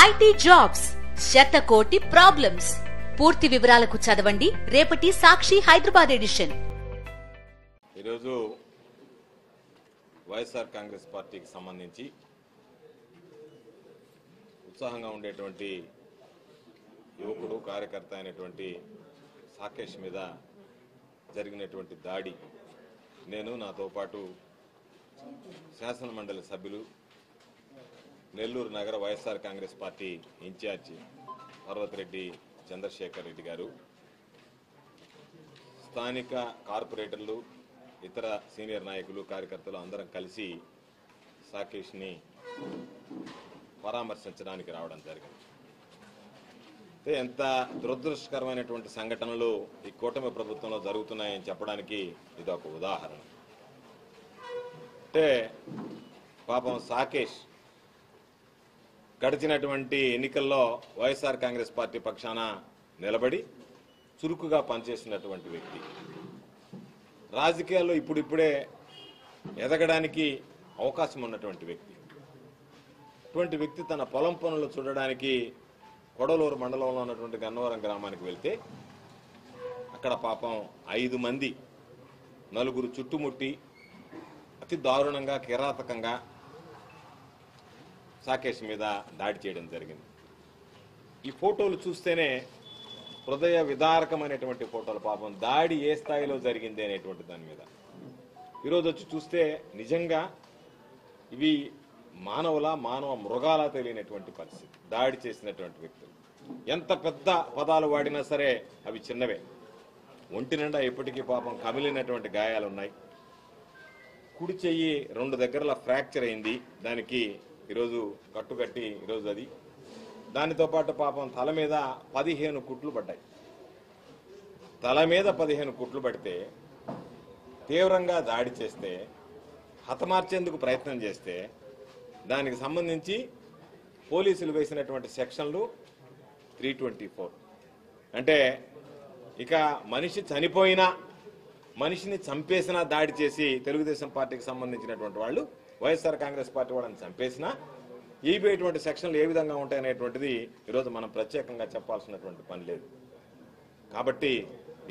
IT jobs, శతకోటి problems. పూర్తి వివరాలకు చదవండి రేపటి సాక్షి హైదరాబాద్ ఎడిషన్. ఈరోజు వైఎస్ఆర్ కాంగ్రెస్ పార్టీకి సంబంధించి ఉత్సాహంగా ఉండేటువంటి యువకుడు కార్యకర్త అయినటువంటి సాకేష్ మీద జరిగినటువంటి దాడి నేను, నాతో పాటు శాసన మండలి సభ్యులు, నెల్లూరు నగర వైఎస్ఆర్ కాంగ్రెస్ పార్టీ ఇన్ఛార్జి పర్వతిరెడ్డి చంద్రశేఖర్ రెడ్డి గారు, స్థానిక కార్పొరేటర్లు, ఇతర సీనియర్ నాయకులు, కార్యకర్తలు అందరం కలిసి సాకేష్ని పరామర్శించడానికి రావడం జరిగింది. ఎంత దురదృష్టకరమైనటువంటి సంఘటనలు ఈ కూటమి ప్రభుత్వంలో జరుగుతున్నాయని చెప్పడానికి ఇది ఒక ఉదాహరణ. అంటే పాపం సాకేష్ గడిచినటువంటి ఎన్నికల్లో వైఎస్ఆర్ కాంగ్రెస్ పార్టీ పక్షాన నిలబడి చురుకుగా పనిచేసినటువంటి వ్యక్తి, రాజకీయాల్లో ఇప్పుడిప్పుడే ఎదగడానికి అవకాశం ఉన్నటువంటి వ్యక్తి. అటువంటి వ్యక్తి తన పొలం పనులు చూడడానికి కొడలూరు మండలంలో ఉన్నటువంటి గన్నవరం గ్రామానికి వెళ్తే అక్కడ పాపం 5 మంది, 4 చుట్టుముట్టి అతి దారుణంగా, కిరాతకంగా సాకేష్ మీద దాడి చేయడం జరిగింది. ఈ ఫోటోలు చూస్తేనే హృదయ విదారకమైనటువంటి ఫోటోలు. పాపం దాడి ఏ స్థాయిలో జరిగింది అనేటువంటి దాని మీద ఈరోజు వచ్చి చూస్తే నిజంగా ఇవి మానవ మృగాలా తెలియనటువంటి పరిస్థితి. దాడి చేసినటువంటి వ్యక్తులు ఎంత పెద్ద పదాలు వాడినా సరే అవి చిన్నవే. ఒంటి నిండా ఎప్పటికీ పాపం కమిలినటువంటి గాయాలు ఉన్నాయి. కుడి చెయ్యి 2 దగ్గరలా ఫ్రాక్చర్ అయింది. దానికి ఈరోజు కట్టుకట్టి ఈరోజు అది. దానితో పాటు పాపం తల మీద 15 కుట్లు పడ్డాయి. తల మీద 15 కుట్లు పడితే, తీవ్రంగా దాడి చేస్తే, హతమార్చేందుకు ప్రయత్నం చేస్తే దానికి సంబంధించి పోలీసులు వేసినటువంటి సెక్షన్లు 324. అంటే ఇక మనిషి చనిపోయినా, మనిషిని చంపేసినా దాడి చేసి తెలుగుదేశం పార్టీకి సంబంధించినటువంటి వాళ్ళు, వైఎస్ఆర్ కాంగ్రెస్ పార్టీ వాళ్ళని చంపేసినా ఈబేటువంటి సెక్షన్లు ఏ విధంగా ఉంటాయనేటువంటిది ఈరోజు మనం ప్రత్యేకంగా చెప్పాల్సినటువంటి పని లేదు. కాబట్టి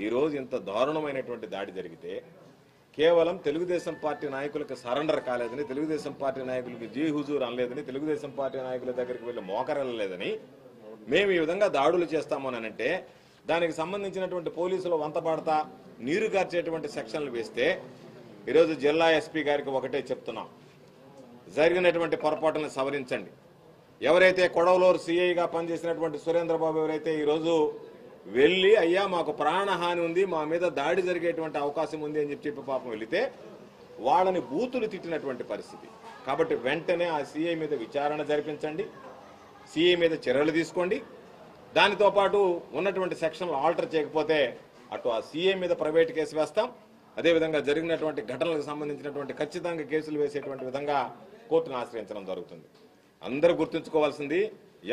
ఈరోజు ఇంత దారుణమైనటువంటి దాడి జరిగితే కేవలం తెలుగుదేశం పార్టీ నాయకులకు సరెండర్ కాలేదని, తెలుగుదేశం పార్టీ నాయకులకి జీ హుజూర్ అనలేదని, తెలుగుదేశం పార్టీ నాయకుల దగ్గరికి వెళ్ళి మోకరెళ్ళలేదని మేము ఈ విధంగా దాడులు చేస్తామోనంటే దానికి సంబంధించినటువంటి పోలీసులు వంతపాడతా నీరు కార్చేటువంటి సెక్షన్లు వేస్తే ఈరోజు జిల్లా ఎస్పీ గారికి ఒకటే చెప్తున్నాం, జరిగినటువంటి పొరపాటులను సవరించండి. ఎవరైతే కొడవలూరు సిఐగా పనిచేసినటువంటి సురేంద్రబాబు ఎవరైతే ఈరోజు వెళ్ళి అయ్యా మాకు ప్రాణహాని ఉంది, మా మీద దాడి జరిగేటువంటి అవకాశం ఉంది అని చెప్పి పాపం వెళితే వాళ్ళని బూతులు తిట్టినటువంటి పరిస్థితి. కాబట్టి వెంటనే ఆ సిఐ మీద విచారణ జరిపించండి, సిఐ మీద చర్యలు తీసుకోండి. దానితో పాటు ఉన్నటువంటి సెక్షన్లు ఆల్టర్ చేయకపోతే అటు ఆ సిఐ మీద ప్రైవేట్ కేసు వేస్తాం, అదేవిధంగా జరిగినటువంటి ఘటనలకు సంబంధించినటువంటి ఖచ్చితంగా కేసులు వేసేటువంటి విధంగా కోర్టును ఆశ్రయించడం జరుగుతుంది. అందరూ గుర్తుంచుకోవాల్సింది,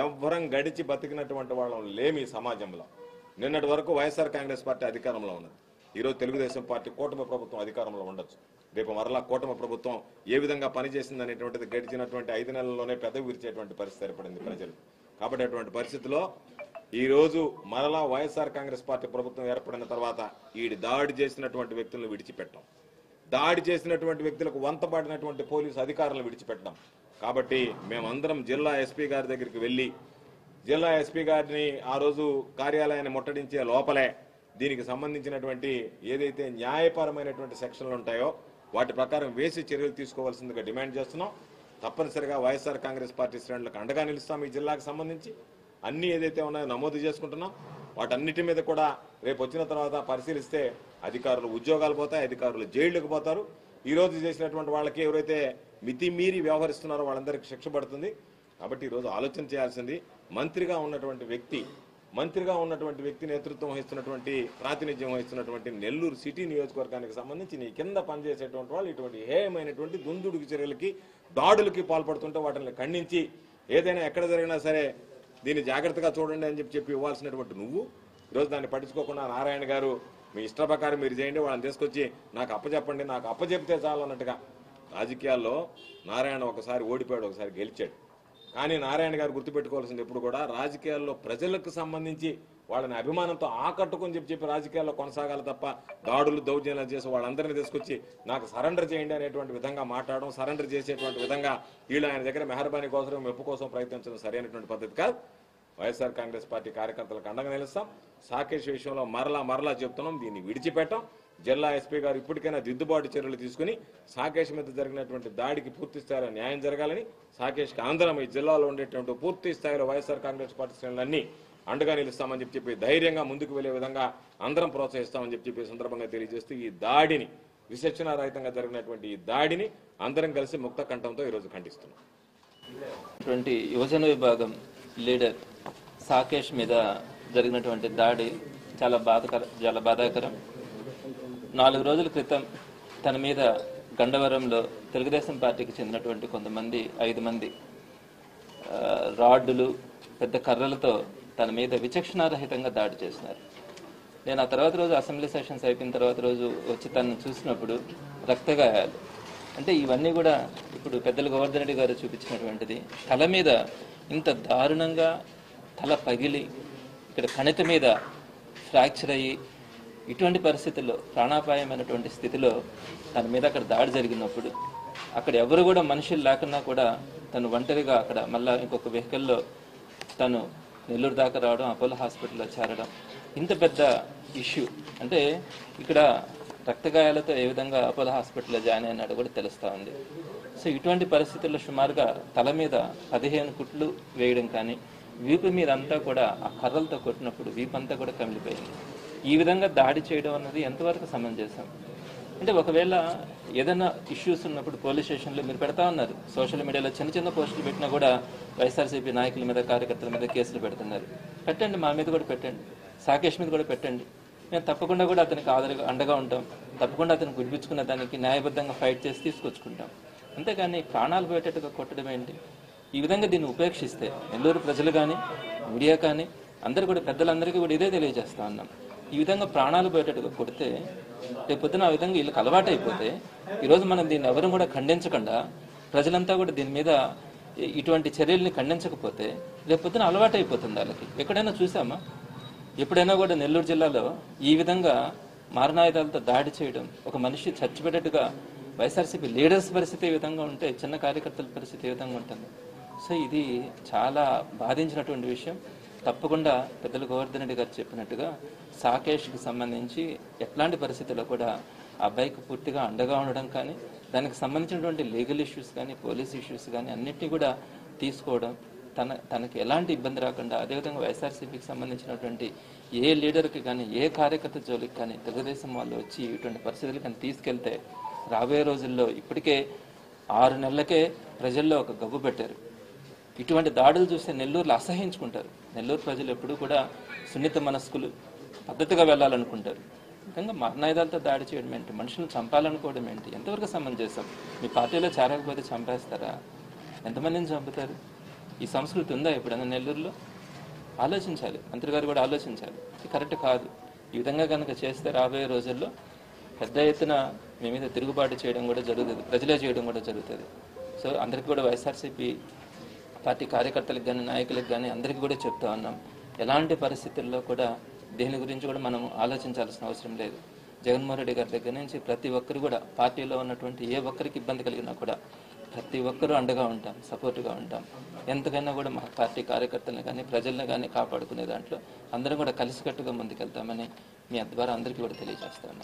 ఎవ్వరం గడిచి బతికినటువంటి వాళ్ళం లేమి సమాజంలో. నిన్నటి వరకు వైఎస్ఆర్ కాంగ్రెస్ పార్టీ అధికారంలో ఉన్నది. ఈరోజు తెలుగుదేశం పార్టీ కూటమి ప్రభుత్వం అధికారంలో ఉండొచ్చు. రేపు మరలా కూటమి ప్రభుత్వం ఏ విధంగా పనిచేసింది అనేటువంటిది గడిచినటువంటి 5 నెలల్లోనే పెదవి విరిచేటువంటి పరిస్థితి ఏర్పడింది ప్రజలు. కాబట్టి అటువంటి పరిస్థితిలో ఈరోజు మరలా వైఎస్ఆర్ కాంగ్రెస్ పార్టీ ప్రభుత్వం ఏర్పడిన తర్వాత ఈ దాడి చేసినటువంటి వ్యక్తులను విడిచిపెట్టాం, దాడి చేసినటువంటి వ్యక్తులకు వంతపాడినటువంటి పోలీసు అధికారులను విడిచిపెట్టాం. కాబట్టి మేమందరం జిల్లా ఎస్పీ గారి దగ్గరికి వెళ్ళి, జిల్లా ఎస్పీ గారిని ఆ రోజు కార్యాలయాన్ని ముట్టడించే లోపలే దీనికి సంబంధించినటువంటి ఏదైతే న్యాయపరమైనటువంటి సెక్షన్లు ఉంటాయో వాటి ప్రకారం వేసి చర్యలు తీసుకోవాల్సిందిగా డిమాండ్ చేస్తున్నాం. తప్పనిసరిగా వైఎస్ఆర్ కాంగ్రెస్ పార్టీ శ్రేణులకు అండగా నిలుస్తాం. ఈ జిల్లాకు సంబంధించి అన్ని ఏదైతే ఉన్నాయో నమోదు చేసుకుంటున్నాం. వాటన్నిటి మీద కూడా రేపు వచ్చిన తర్వాత పరిశీలిస్తే అధికారులు ఉద్యోగాలు పోతాయి, అధికారులు జైళ్లకు పోతారు. ఈ రోజు చేసినటువంటి వాళ్ళకి ఎవరైతే మితిమీరి వ్యవహరిస్తున్నారో వాళ్ళందరికీ శిక్ష పడుతుంది. కాబట్టి ఈరోజు ఆలోచన చేయాల్సింది, మంత్రిగా ఉన్నటువంటి వ్యక్తి నేతృత్వం వహిస్తున్నటువంటి, ప్రాతినిధ్యం వహిస్తున్నటువంటి నెల్లూరు సిటీ నియోజకవర్గానికి సంబంధించి నీ కింద పనిచేసేటువంటి వాళ్ళు ఇటువంటి హేయమైనటువంటి దుందుడుకు చర్యలకి, దాడులకి పాల్పడుతుంటే వాటిని ఖండించి ఏదైనా ఎక్కడ జరిగినా సరే దీన్ని జాగ్రత్తగా చూడండి అని చెప్పి ఇవ్వాల్సినటువంటి నువ్వు ఈరోజు దాన్ని పట్టించుకోకుండా నారాయణ గారు మీ ఇష్ట ప్రకారం మీరు చేయండి, వాళ్ళని తీసుకొచ్చి నాకు అప్పచెప్పండి, నాకు అప్పచెప్తే చాలు అన్నట్టుగా. రాజకీయాల్లో నారాయణ ఒకసారి ఓడిపోయాడు, ఒకసారి గెలిచాడు. కానీ నారాయణ గారు గుర్తుపెట్టుకోవాల్సింది ఎప్పుడు కూడా రాజకీయాల్లో ప్రజలకు సంబంధించి వాళ్ళని అభిమానంతో ఆకట్టుకుని చెప్పి రాజకీయాల్లో కొనసాగాలి తప్ప దాడులు దౌర్జన్యాలు చేసి వాళ్ళందరినీ తీసుకొచ్చి నాకు సరెండర్ చేయండి అనేటువంటి విధంగా మాట్లాడడం, సరెండర్ చేసేటువంటి విధంగా వీళ్ళు ఆయన దగ్గర మెహర్బానీ కోసం మెప్పు కోసం ప్రయత్నించడం సరైనటువంటి పద్ధతి కాదు. వైఎస్ఆర్ కాంగ్రెస్ పార్టీ కార్యకర్తలకు అండగా నిలుస్తాం. సాకేష్ విషయంలో మరలా చెప్తున్నాం, దీన్ని విడిచిపెట్టాం. జిల్లా ఎస్పీ గారు ఇప్పటికైనా దిద్దుబాటు చర్యలు తీసుకుని సాకేష్ మీద జరిగినటువంటి దాడికి పూర్తి స్థాయిలో న్యాయం జరగాలని, సాకేష్కి అందరం ఈ జిల్లాలో ఉండేటువంటి పూర్తి స్థాయిలో వైఎస్ఆర్ కాంగ్రెస్ పార్టీ శ్రేణులన్నీ అండగా నిలుస్తామని చెప్పి ధైర్యంగా ముందుకు వెళ్లే విధంగా అందరం ప్రోత్సహిస్తామని చెప్పి సందర్భంగా తెలియజేస్తూ ఈ దాడిని, విచక్షణారహితంగా జరిగినటువంటి ఈ దాడిని అందరం కలిసి ముక్త కంఠంతో ఈరోజు ఖండిస్తున్నాం. యువజన విభాగం లీడర్ సాకేష్ మీద జరిగినటువంటి దాడి చాలా బాధాకరం. 4 రోజుల క్రితం తన మీద గండవరంలో తెలుగుదేశం పార్టీకి చెందినటువంటి కొంతమంది 5 మంది రాడ్డులు, పెద్ద కర్రలతో తన మీద విచక్షణారహితంగా దాడి చేసినారు. నేను ఆ తర్వాత రోజు అసెంబ్లీ సెషన్స్ అయిపోయిన తర్వాత రోజు వచ్చి తనను చూసినప్పుడు రక్తగాయాలు. అంటే ఇవన్నీ కూడా ఇప్పుడు పెద్దలు గోవర్ధన్ రెడ్డి గారు చూపించినటువంటిది. తల మీద ఇంత దారుణంగా తల పగిలి ఇక్కడ కణితి మీద ఫ్రాక్చర్ అయ్యి ఇటువంటి పరిస్థితుల్లో ప్రాణాపాయమైనటువంటి స్థితిలో తన మీద అక్కడ దాడి జరిగినప్పుడు అక్కడ ఎవరు కూడా మనుషులు లేకున్నా కూడా తను ఒంటరిగా అక్కడ మళ్ళీ ఇంకొక వెహికల్లో తను నెల్లూరు దాకా రావడం, అపోలో హాస్పిటల్లో చేరడం, ఇంత పెద్ద ఇష్యూ. అంటే ఇక్కడ రక్తగాయాలతో ఏ విధంగా అపోలో హాస్పిటల్లో జాయిన్ అయినాడో కూడా తెలుస్తూ ఉంది. సో ఇటువంటి పరిస్థితుల్లో సుమారుగా తల మీద 15 కుట్లు వేయడం కానీ, వీపు మీద అంతా కూడా ఆ కర్రలతో కొట్టినప్పుడు వీపంతా కూడా కమిలిపోయింది. ఈ విధంగా దాడి చేయడం అన్నది ఎంతవరకు సమంజసం? అంటే ఒకవేళ ఏదైనా ఇష్యూస్ ఉన్నప్పుడు పోలీస్ స్టేషన్లో మీరు పెడతా ఉన్నారు, సోషల్ మీడియాలో చిన్న పోస్టులు పెట్టినా కూడా వైఎస్ఆర్సీపీ నాయకుల మీద, కార్యకర్తల మీద కేసులు పెడుతున్నారు. పెట్టండి, మా మీద కూడా పెట్టండి, సాకేష్ మీద కూడా పెట్టండి. మేము తప్పకుండా కూడా అతనికి అండగా ఉంటాం. తప్పకుండా అతనికి గుర్పించుకున్న దానికి న్యాయబద్ధంగా ఫైట్ చేసి తీసుకొచ్చుకుంటాం. అంతేగాని ప్రాణాలు పోయేటట్టుగా కొట్టడం ఏంటి? ఈ విధంగా దీన్ని ఉపేక్షిస్తే నెల్లూరు ప్రజలు కానీ, మీడియా కానీ, అందరూ కూడా పెద్దలందరికీ కూడా ఇదే తెలియజేస్తా ఉన్నాం. ఈ విధంగా ప్రాణాలు పోయేటట్టుగా కొడితే రేపొద్దున ఆ విధంగా వీళ్ళకి అలవాటు అయిపోతే, ఈరోజు మనం దీన్ని ఎవరు కూడా ఖండించకుండా, ప్రజలంతా కూడా దీని మీద ఇటువంటి చర్యల్ని ఖండించకపోతే రేపొద్దున అలవాటు అయిపోతుంది వాళ్ళకి. ఎక్కడైనా చూసామా? ఎప్పుడైనా కూడా నెల్లూరు జిల్లాలో ఈ విధంగా మారణాయుధాలతో దాడి చేయడం, ఒక మనిషి చచ్చిపెట్టేట్టుగా వైఎస్ఆర్సీపీ లీడర్స్ పరిస్థితి ఏ విధంగా ఉంటే చిన్న కార్యకర్తల పరిస్థితి ఏ విధంగా ఉంటుంది? సో ఇది చాలా బాధించినటువంటి విషయం. తప్పకుండా పెద్దలు గోవర్ధన్ రెడ్డి గారు చెప్పినట్టుగా సాకేష్కి సంబంధించి ఎట్లాంటి పరిస్థితుల్లో కూడా ఆ అబ్బాయికి పూర్తిగా అండగా ఉండడం కానీ, దానికి సంబంధించినటువంటి లీగల్ ఇష్యూస్ కానీ, పోలీస్ ఇష్యూస్ కానీ అన్నింటినీ కూడా తీసుకోవడం, తనకి ఎలాంటి ఇబ్బంది రాకుండా, అదేవిధంగా వైఎస్ఆర్సీపీకి సంబంధించినటువంటి ఏ లీడర్కి కానీ, ఏ కార్యకర్త జోలికి కానీ తెలుగుదేశం వాళ్ళు వచ్చి ఇటువంటి పరిస్థితులు కానీ తీసుకెళ్తే రాబోయే రోజుల్లో ఇప్పటికే 6 నెలలకే ప్రజల్లో ఒక గబ్బు పెట్టారు. ఇటువంటి దాడులు చూస్తే నెల్లూరులో అసహించుకుంటారు. నెల్లూరు ప్రజలు ఎప్పుడూ కూడా సున్నిత మనస్కులు, పద్ధతిగా వెళ్ళాలనుకుంటారు. ముఖ్యంగా మరణాయుధాలతో దాడి చేయడం ఏంటి? మనుషులను చంపాలనుకోవడం ఏంటి? ఎంతవరకు సమంజసం? మీ పార్టీలో చేరకపోతే చంపేస్తారా? ఎంతమందిని చంపుతారు? ఈ సంస్కృతి ఉందా ఎప్పుడైనా నెల్లూరులో? ఆలోచించాలి, మంత్రి గారు కూడా ఆలోచించాలి. ఇది కరెక్ట్ కాదు. ఈ విధంగా కనుక చేస్తే రాబోయే రోజుల్లో పెద్ద ఎత్తున మీ మీద తిరుగుబాటు చేయడం కూడా జరుగుతుంది, ప్రజలే చేయడం కూడా జరుగుతుంది. సో అందరికీ కూడా వైఎస్ఆర్సీపీ పార్టీ కార్యకర్తలకు కానీ, నాయకులకు కానీ అందరికీ కూడా చెప్తా ఉన్నాం, ఎలాంటి పరిస్థితుల్లో కూడా దేని గురించి కూడా మనం ఆలోచించాల్సిన అవసరం లేదు. జగన్మోహన్ రెడ్డి గారి దగ్గర నుంచి ప్రతి ఒక్కరు కూడా, పార్టీలో ఉన్నటువంటి ఏ ఒక్కరికి ఇబ్బంది కలిగినా కూడా ప్రతి ఒక్కరూ అండగా ఉంటాం, సపోర్టుగా ఉంటాం. ఎంతకైనా కూడా మా పార్టీ కార్యకర్తలను కానీ, ప్రజలను కానీ కాపాడుకునే దాంట్లో అందరం కూడా కలిసికట్టుగా ముందుకెళ్తామని మీ ద్వారా అందరికీ కూడా తెలియజేస్తాను.